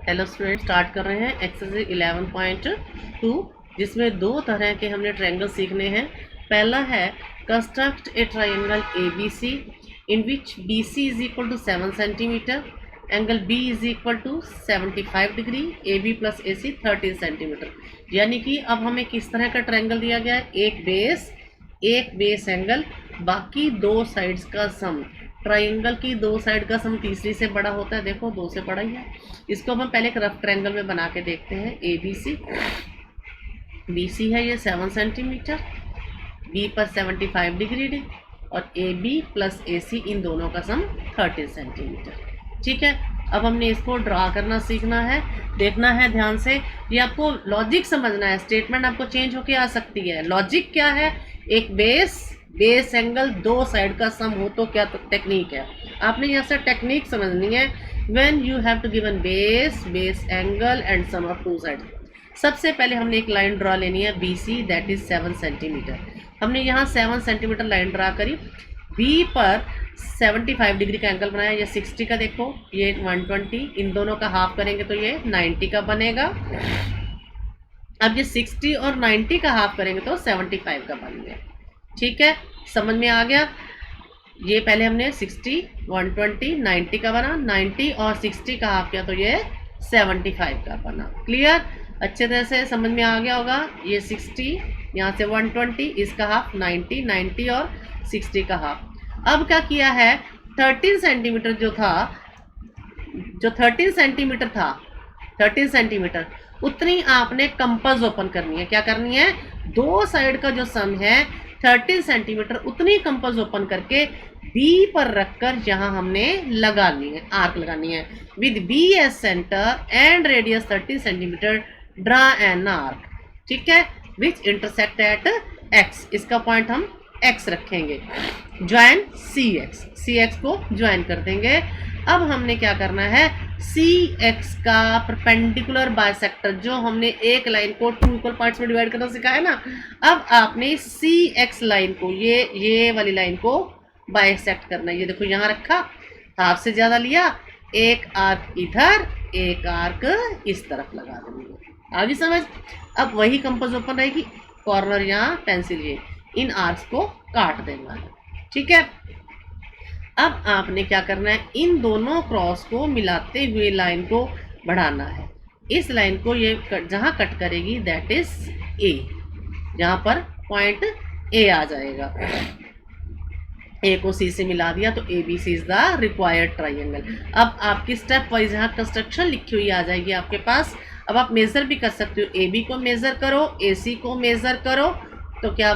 Hello student, start कर रहे हैं एक्सरसाइज 11.2 जिसमें दो तरह के हमने ट्रायंगल सीखने हैं। पहला है construct a triangle A B C in which B C is equal to 7 centimetre, angle B is equal to 75 degree, A B plus A C 13 centimetre. यानी कि अब हमें किस तरह का ट्रायंगल दिया गया है, एक बेस एंगल, बाकी दो साइड्स का सम। ट्रायंगल की दो साइड का सम तीसरी से बड़ा होता है, देखो दो से बड़ा ही है। इसको हम पहले एक रफ ट्रायंगल में बना के देखते हैं। ए बी सी है ये 7 सेंटीमीटर, बी पर 75 डिग्री और ए बी प्लस ए सी इन दोनों का सम 13 सेंटीमीटर। ठीक है, अब हमने इसको ड्रा करना सीखना है। देखना है ध्यान से, ये आपको लॉजिक समझना है। स्टेटमेंट आपको चेंज होके आ सकती है। लॉजिक क्या है, एक बेस एंगल दो साइड का सम हो तो क्या टेक्निक है, आपने यहाँ से टेक्निक समझनी है। When you have to given base angle and sum of two side. सबसे पहले हमने एक लाइन ड्रा लेनी है B C, that is 7 centimetre. हमने यहाँ 7 सेंटीमीटर लाइन ड्रा करी। बी पर 75 डिग्री का एंगल बनाया, ये 60 का, देखो ये 120, इन दोनों का हाफ करेंगे तो ये 90 का बनेगा। अब ये 60 और 90 का हाफ करेंगे तो 75 का बन गया। ठीक है, समझ में आ गया। ये पहले हमने 60, 120, 90 का बना, 90 और 60 का हाफ किया तो ये 75 का बना। क्लियर, अच्छे तरह से समझ में आ गया होगा। ये 60, यहाँ से 120, इसका हाफ 90, 90 और 60 का हाफ। अब क्या किया है, 13 सेंटीमीटर जो 13 सेंटीमीटर था, 13 सेंटीमीटर उतनी आपने कंपास ओपन करनी है। क्या करनी है, दो साइड का जो सम है 13 सेंटीमीटर, उतनी कंपास ओपन करके बी पर रखकर यहाँ हमने लगानी है, आर्क लगानी है। With B as centre and radius 13 centimetre draw an arc. ठीक है, विच इंटरसेक्ट एट एक्स, इसका पॉइंट हम एक्स रखेंगे। ज्वाइन सी एक्स को ज्वाइन कर देंगे। अब हमने क्या करना है, सी एक्स का परपेंडिकुलर बाइसेक्टर, जो हमने एक लाइन को 2 इक्वल पार्ट्स में डिवाइड करना सिखाया है ना, अब आपने सी एक्स लाइन को, ये वाली लाइन को बाइसेक्ट करना है। ये देखो यहाँ रखा, हाफ से ज़्यादा लिया, एक आर्क इधर, एक आर्क इस तरफ लगा देंगे। आगे समझ। अब वही कंपास ओपन रहेगी, कॉर्नर यहाँ पेंसिल, ये इन आर्क्स को काट देना है। ठीक है, अब आपने क्या करना है, इन दोनों क्रॉस को मिलाते हुए लाइन को बढ़ाना है। इस लाइन को ये जहाँ कट करेगी दैट इज ए, जहाँ पर पॉइंट ए आ जाएगा। ए को सी से मिला दिया तो A B C is the required triangle. अब आपकी स्टेप वाइज यहाँ कंस्ट्रक्शन लिखी हुई आ जाएगी आपके पास। अब आप मेज़र भी कर सकते हो, ए बी को मेज़र करो, ए सी को मेज़र करो, तो क्या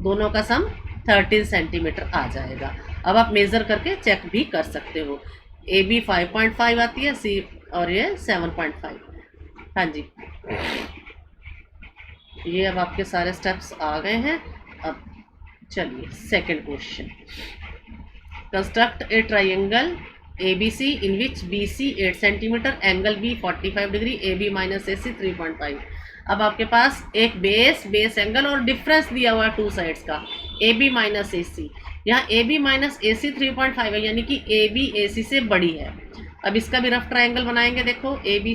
दोनों का सम 13 सेंटीमीटर आ जाएगा। अब आप मेज़र करके चेक भी कर सकते हो। ए बी 5.5 आती है, सी और ये 7.5। हाँ जी, ये अब आपके सारे स्टेप्स आ गए हैं। अब चलिए second question. Construct a triangle A B C in which B C 8 centimetre, angle B 45 degree, A B minus A C 3.5। अब आपके पास एक बेस एंगल और डिफरेंस दिया हुआ है टू साइड्स का, ए बी माइनस ए सी। यहाँ ए बी माइनस ए सी 3.5 है, यानी कि ए बी ए सी से बड़ी है। अब इसका भी रफ ट्राइंगल बनाएंगे। देखो ए बी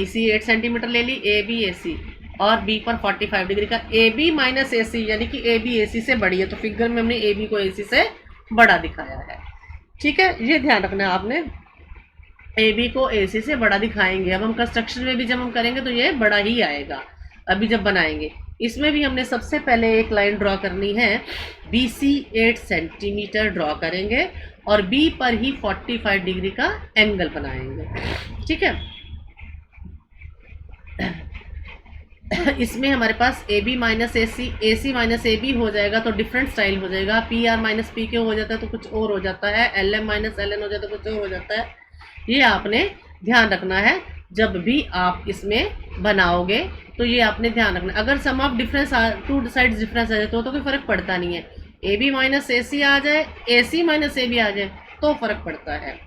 सी 8 सेंटीमीटर ले ली, ए बी ए सी, और बी पर 45 डिग्री का, ए बी माइनस ए सी, यानी कि ए बी ए सी से बड़ी है, तो फिगर में हमने ए बी को ए सी से बड़ा दिखाया है। ठीक है, ये ध्यान रखना है आपने, ए बी को ए सी से बड़ा दिखाएंगे। अब हम कंस्ट्रक्शन में भी जब हम करेंगे तो ये बड़ा ही आएगा। अभी जब बनाएंगे इसमें भी हमने सबसे पहले एक लाइन ड्रॉ करनी है, बी सी 8 सेंटीमीटर ड्रॉ करेंगे और बी पर ही 45 डिग्री का एंगल बनाएंगे। ठीक है, इसमें हमारे पास A B minus A C minus A B हो जाएगा तो डिफरेंट स्टाइल हो जाएगा। P R minus P Q हो जाता है तो कुछ और हो जाता है, L M minus L N हो जाता है तो कुछ और हो जाता है। ये आपने ध्यान रखना है जब भी आप इसमें बनाओगे, तो ये आपने ध्यान रखना। अगर sum of difference two sides difference आ जाए तो कोई फ़र्क पड़ता नहीं है। ए बी माइनस ए सी आ जाए, ए सी माइनस ए बी आ जाए तो फ़र्क पड़ता है।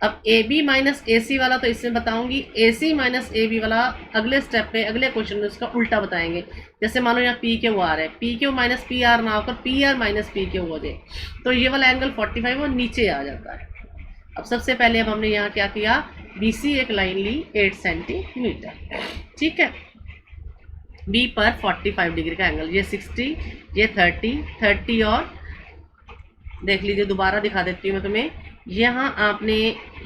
अब ए बी माइनस ए सी वाला तो इसमें बताऊंगी, ए सी माइनस ए बी वाला अगले स्टेप पे, अगले क्वेश्चन में उसका उल्टा बताएंगे। जैसे मान लो यहाँ पी क्यू आ रहा है, P Q minus P R ना होकर P R minus P Q हो जाए, तो ये वाला एंगल 45 वो नीचे आ जाता है। अब सबसे पहले अब हमने यहाँ क्या किया, BC एक लाइन ली 8 सेंटीमीटर, ठीक है। B पर 45 डिग्री का एंगल, ये 60, ये 30 और देख लीजिए, दोबारा दिखा देती हूँ मैं तुम्हें। यहाँ आपने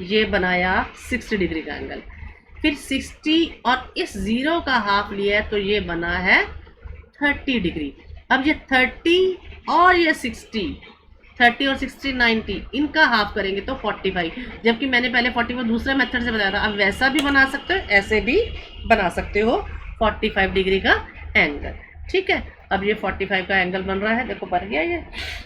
ये बनाया 60 डिग्री का एंगल, फिर 60 और इस 0 का हाफ लिया है तो ये बना है 30 डिग्री। अब ये 30 और ये 60, 30 और 60 90, इनका हाफ करेंगे तो 45, जबकि मैंने पहले 45 दूसरे मेथड से बताया था। अब वैसा भी बना सकते हो, ऐसे भी बना सकते हो 45 डिग्री का एंगल, ठीक है। अब ये 45 का एंगल बन रहा है, देखो बन गया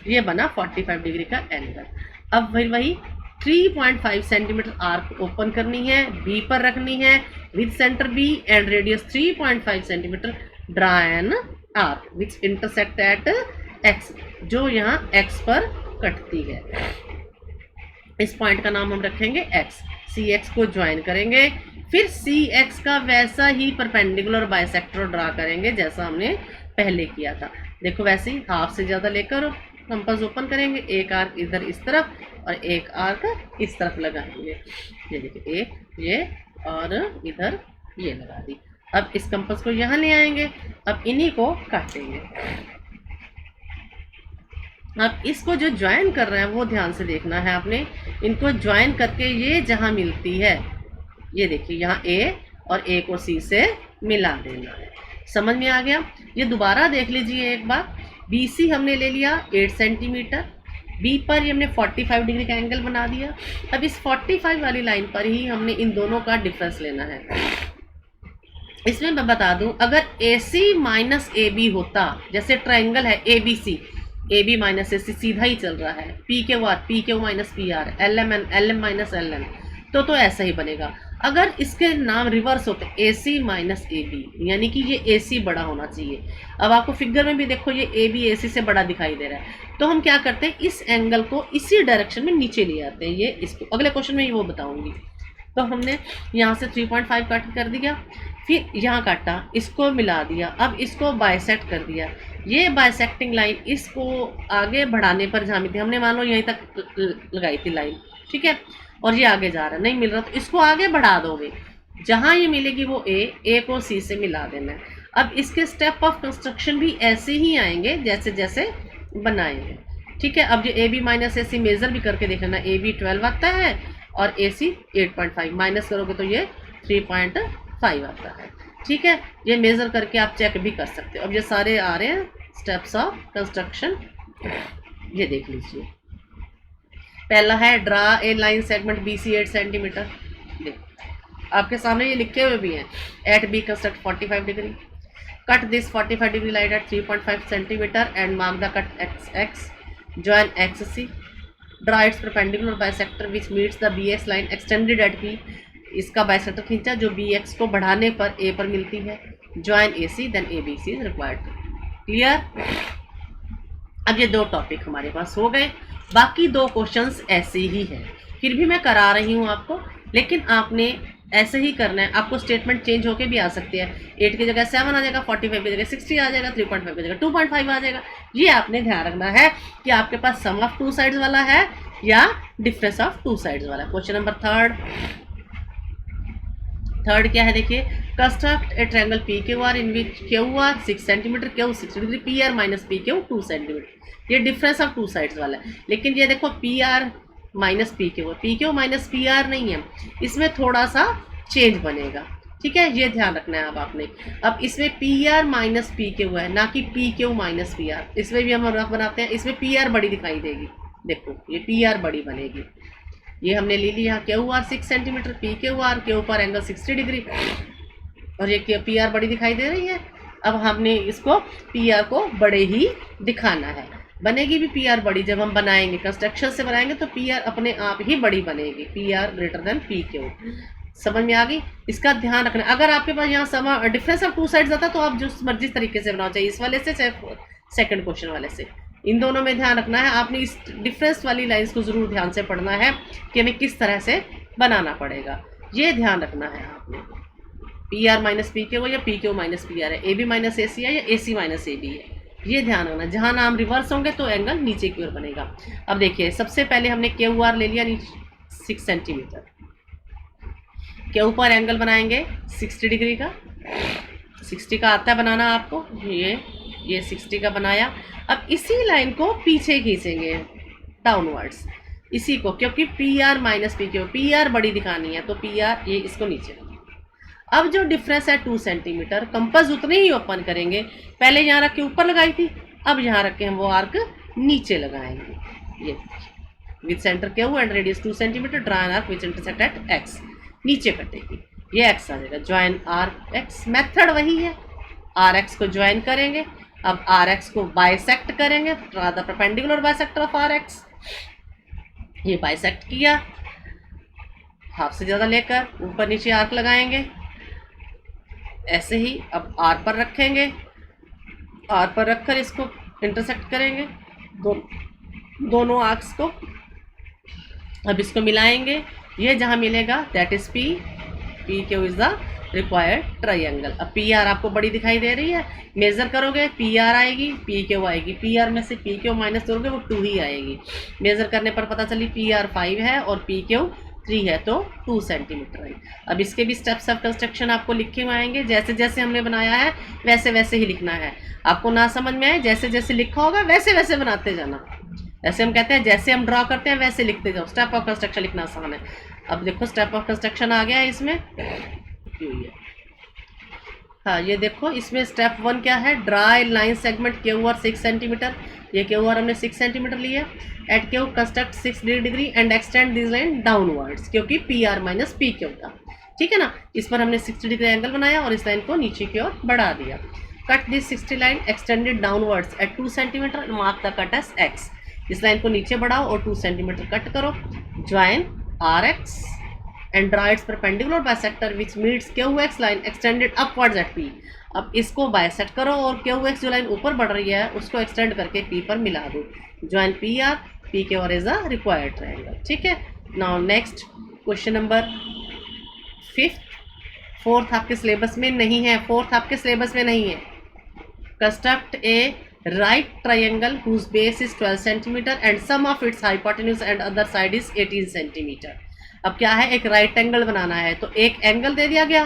ये बना 45 डिग्री का एंगल। अब वही 3.5 सेंटीमीटर आर्क ओपन करनी है, बी पर रखनी है with centre B and radius 3.5 centimetre, draw an arc which intersect at X, जो यहाँ एक्स पर कटती है। इस पॉइंट का नाम हम रखेंगे एक्स। सी एक्स को ज्वाइन करेंगे, फिर सी एक्स का वैसा ही परपेंडिकुलर बाइसेक्टर ड्रा करेंगे जैसा हमने पहले किया था। देखो वैसे ही हाफ से ज़्यादा लेकर कंपास ओपन करेंगे, एक आर्क इधर इस तरफ और एक आर्क इस तरफ लगाएंगे। ये देखिए, एक ये और इधर ये लगा दी। अब इस कंपास को यहाँ ले आएंगे, अब इन्हीं को काटेंगे। अब इसको जो ज्वाइन कर रहे हैं वो ध्यान से देखना है आपने, इनको ज्वाइन करके ये जहाँ मिलती है, ये देखिए यहाँ ए और ए को सी से मिला देना है। समझ में आ गया? ये दोबारा देख लीजिए एक बार। BC हमने ले लिया 8 सेंटीमीटर, B पर ये हमने 45 डिग्री का एंगल बना दिया। अब इस 45 वाली लाइन पर ही हमने इन दोनों का डिफरेंस लेना है। इसमें मैं बता दूं, अगर AC माइनस AB होता, जैसे ट्रायंगल है ABC, AB माइनस AC सीधा ही चल रहा है, PQ minus PR, LM minus LN, तो ऐसा ही बनेगा। अगर इसके नाम रिवर्स होते AC माइनस AB, यानी कि ये AC बड़ा होना चाहिए। अब आपको फिगर में भी देखो ये AB AC से बड़ा दिखाई दे रहा है, तो हम क्या करते हैं, इस एंगल को इसी डायरेक्शन में नीचे ले आते हैं। ये इसको अगले क्वेश्चन में वो बताऊंगी। तो हमने यहाँ से 3.5 कट कर दिया, फिर यहाँ काटा, इसको मिला दिया, अब इसको बाइसेक्ट कर दिया। ये बाइसेक्टिंग लाइन इसको आगे बढ़ाने पर जहाँ मिलती है, हमने मान लो यहीं तक लगाई थी लाइन, ठीक है, और ये आगे जा रहा है, नहीं मिल रहा तो इसको आगे बढ़ा दोगे, जहाँ ये मिलेगी वो ए को सी से मिला देना है। अब इसके स्टेप ऑफ कंस्ट्रक्शन भी ऐसे ही आएंगे जैसे जैसे बनाएंगे, ठीक है। अब ये AB माइनस AC मेजर भी करके देख लेना, AB 12 आता है और AC 8.5, माइनस करोगे तो ये 3.5 आता है, ठीक है। ये मेजर करके आप चेक भी कर सकते हो। अब ये सारे आ रहे हैं स्टेप्स ऑफ कंस्ट्रक्शन, ये देख लीजिए। पहला है draw a line segment BC 8 centimetre, आपके सामने ये लिखे हुए भी हैं। At B construct 45 degree, cut this 45 degree line at 3.5 centimetre and mark the cut XX, join XC, draw its perpendicular bisector which meets the BX line extended at B, इसका bisector खींचा जो BX को बढ़ाने पर A पर मिलती है, join AC then ABC is required। Clear? अब ये दो टॉपिक हमारे पास हो गए, बाकी दो क्वेश्चंस ऐसे ही हैं, फिर भी मैं करा रही हूँ आपको, लेकिन आपने ऐसे ही करना है। आपको स्टेटमेंट चेंज होके भी आ सकती है, 8 की जगह 7 आ जाएगा, 45 की जगह 60 आ जाएगा, 3.5 की जगह 2.5 आ जाएगा। ये आपने ध्यान रखना है कि आपके पास सम ऑफ टू साइड्स वाला है या डिफरेंस ऑफ टू साइड्स वाला। क्वेश्चन नंबर थर्ड क्या है, देखिए, construct a triangle PQR in which QR 6 centimetre, Q 60 degree, PR minus PQ 2 centimetre. ये डिफरेंस ऑफ टू साइड्स वाला है, लेकिन ये देखो PR minus PQ minus PR नहीं है, इसमें थोड़ा सा चेंज बनेगा, ठीक है, ये ध्यान रखना है अब आपने। अब इसमें PR माइनस PQ है, ना कि PQ माइनस PR। इसमें भी हम रफ बनाते हैं, इसमें PR बड़ी दिखाई देगी, देखो ये PR बड़ी बनेगी। ये हमने ले लिया QR 6 सेंटीमीटर, PQR के ऊपर एंगल 60 डिग्री, और ये PR बड़ी दिखाई दे रही है। अब हमने इसको PR को बड़े ही दिखाना है, बनेगी भी PR बड़ी जब हम बनाएंगे, कंस्ट्रक्शन से बनाएंगे तो PR अपने आप ही बड़ी बनेगी, PR ग्रेटर देन PQ। समझ में आ गई? इसका ध्यान रखना। अगर आपके पास यहाँ समा डिफरेंस ऑफ टू साइड्स आता तो आप जो मर्जी तरीके से बनाओ, चाहे इस वाले से चाहे सेकंड क्वेश्चन वाले से, इन दोनों में ध्यान रखना है। आपने इस डिफरेंस वाली लाइंस को जरूर ध्यान से पढ़ना है कि हमें किस तरह से बनाना पड़ेगा, ये ध्यान रखना है आपने। PR माइनस PQ या PQ माइनस PR है, AB माइनस AC है या AC माइनस AB है, ये ध्यान रखना। जहाँ नाम रिवर्स होंगे तो एंगल नीचे की ओर बनेगा। अब देखिए, सबसे पहले हमने QR ले लिया नीचे, 6 सेंटीमीटर के ऊपर एंगल बनाएंगे 60 डिग्री का। 60 का आता है बनाना आपको, ये 60 का बनाया। अब इसी लाइन को पीछे खींचेंगे डाउनवर्ड्स, इसी को, क्योंकि P R minus P Q, P R बड़ी दिखानी है तो पी आर ये इसको नीचे। अब जो डिफरेंस है 2 सेंटीमीटर, कंपास उतने ही ओपन करेंगे। पहले यहाँ रख के ऊपर लगाई थी, अब यहाँ रख के हम वो आर्क नीचे लगाएंगे। ये with centre Q and radius 2 centimetre, draw an arc which intersect at x. नीचे कटेगी, ये एक्स आ जाएगा। ज्वाइन आर्क एक्स, मेथड वही है, आर एक्स को ज्वाइन करेंगे। अब आर एक्स को बाइसेक्ट करेंगे, draw the perpendicular bisector of R X. ये बाइसेक्ट किया, हाफ से ज़्यादा लेकर ऊपर नीचे आर्क लगाएंगे ऐसे ही। अब आर पर रखेंगे, आर पर रखकर इसको इंटरसेक्ट करेंगे दोनों आर्क्स को। अब इसको मिलाएंगे, ये जहाँ मिलेगा that is P, P Q is the required triangle. अब पी आर आपको बड़ी दिखाई दे रही है, मेजर करोगे पी आर आएगी, पी क्यू आएगी। पी आर में से पी क्यू माइनस करोगे वो 2 ही आएगी। मेजर करने पर पता चली पी आर 5 है और पी क्यू 3 है, तो 2 सेंटीमीटर है। अब इसके भी स्टेप्स ऑफ कंस्ट्रक्शन आपको लिखे हुए आएंगे, जैसे जैसे हमने बनाया है वैसे वैसे ही लिखना है। आपको ना समझ में आए, जैसे जैसे लिखा होगा वैसे वैसे बनाते जाना। ऐसे हम कहते हैं जैसे हम ड्रॉ करते हैं वैसे लिखते जाओ। स्टेप ऑफ कंस्ट्रक्शन लिखना आसान है। अब देखो स्टेप ऑफ कंस्ट्रक्शन आ गया है इसमें। हाँ ये देखो, इसमें स्टेप 1 क्या है, draw a line segment Q R 6 centimetre. ये क्यू आर हमने 6 सेंटीमीटर लिया। At Q construct 60 degree and extend this line downwards, क्योंकि P R minus P Q था। ठीक है ना, इस पर हमने 60 डिग्री एंगल बनाया और इस लाइन को नीचे की ओर बढ़ा दिया। Cut this 60 line extended downwards at 2 centimetre, mark the cut as X. इस लाइन को नीचे बढ़ाओ और 2 सेंटीमीटर कट करो। Join R X and draw its perpendicular bisector which meets QX line extended upwards at P। अब इसको बाइसेक्ट करो और QX जो लाइन ऊपर बढ़ रही है उसको एक्सटेंड करके P पर मिला दो। ज्वाइन पी आर, पी के और इज अ रिक्वायर्ड ट्रायंगल। ठीक है, now next question number 5। 4th आपके सिलेबस में नहीं है, 4th आपके सिलेबस में नहीं है। Construct A right triangle whose base is 12 centimetre and sum of its hypotenuse and other side is 18 centimetre. अब क्या है, एक राइट एंगल बनाना है, तो एक एंगल दे दिया गया,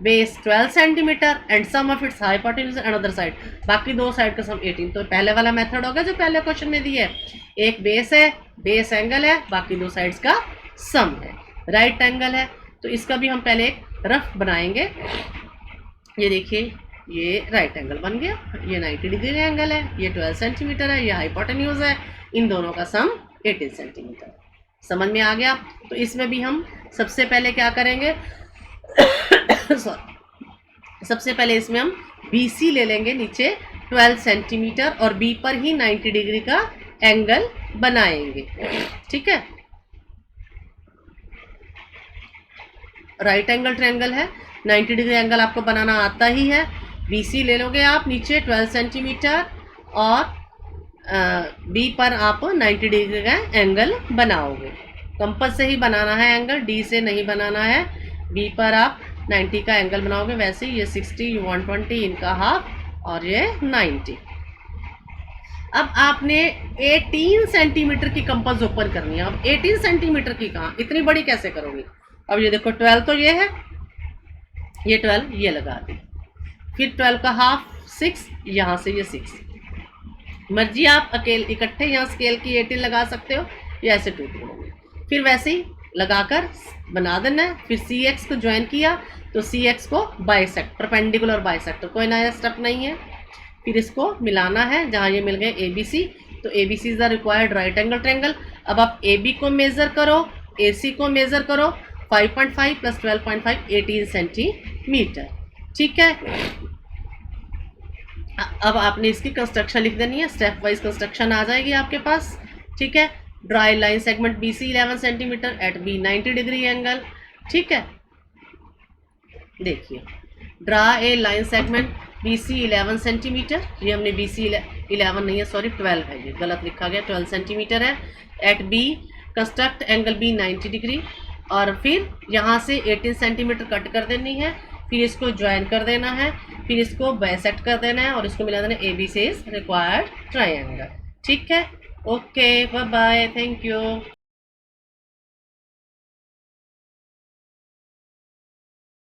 base 12 centimetre and sum of its hypotenuse and other side, बाकी दो साइड का सम 18। तो पहले वाला मेथड होगा जो पहले क्वेश्चन में दिया है, एक बेस है, बेस एंगल है, बाकी दो साइड्स का सम है, राइट एंगल है। तो इसका भी हम पहले एक रफ बनाएंगे। ये देखिए, ये राइट एंगल बन गया, ये 90 डिग्री एंगल है, ये 12 सेंटीमीटर है, ये हाइपोटेन्यूज है, इन दोनों का सम 18 सेंटीमीटर। समझ में आ गया। तो इसमें भी हम सबसे पहले क्या करेंगे सबसे पहले इसमें हम BC ले लेंगे नीचे 12 सेंटीमीटर और B पर ही 90 डिग्री का एंगल बनाएंगे। ठीक है, राइट एंगल ट्रायंगल है, 90 डिग्री एंगल आपको बनाना आता ही है। BC ले लोगे आप नीचे 12 सेंटीमीटर और B पर आप 90 डिग्री का एंगल बनाओगे। कंपास से ही बनाना है एंगल, D से नहीं बनाना है। B पर आप 90 का एंगल बनाओगे, वैसे ही ये 60, ये 120, इनका हाफ और ये 90। अब आपने 18 सेंटीमीटर की कंपास ओपन करनी है। अब 18 सेंटीमीटर की कहाँ, इतनी बड़ी कैसे करोगे। अब ये देखो 12 तो ये है, ये 12 ये लगा दी, फिर 12 का हाफ 6, यहाँ से ये 6। मर्जी आप अकेले इकट्ठे यहाँ स्केल की 18 लगा सकते हो या ऐसे टूट दोगे, फिर वैसे ही लगाकर बना देना है। फिर CX को ज्वाइन किया तो CX को बाइसेक्ट, परपेंडिकुलर बाइसेक्टर, कोई नया स्टेप नहीं है। फिर इसको मिलाना है, जहाँ ये मिल गए ABC, तो ABC is the required right angle triangle. अब आप AB को मेज़र करो, AC को मेज़र करो, 5.5 + 12.5 18 सेंटीमीटर। ठीक है, अब आपने इसकी कंस्ट्रक्शन लिख देनी है, स्टेप वाइज कंस्ट्रक्शन आ जाएगी आपके पास। ठीक है, draw a line segment BC 11 centimetre at B 90 degree angle. ठीक है, देखिए draw a line segment BC 11 centimetre, ये हमने BC 11 नहीं है, सॉरी 12 है, ये गलत लिखा गया, 12 सेंटीमीटर है। At B construct angle B 90 degree और फिर यहाँ से 18 सेंटीमीटर कट कर देनी है, फिर इसको ज्वाइन कर देना है, फिर इसको बाइसेक्ट कर देना है और इसको मिला देना है ABC इज रिक्वायर्ड ट्रायंगल। ठीक है, okay, bye bye, thank you.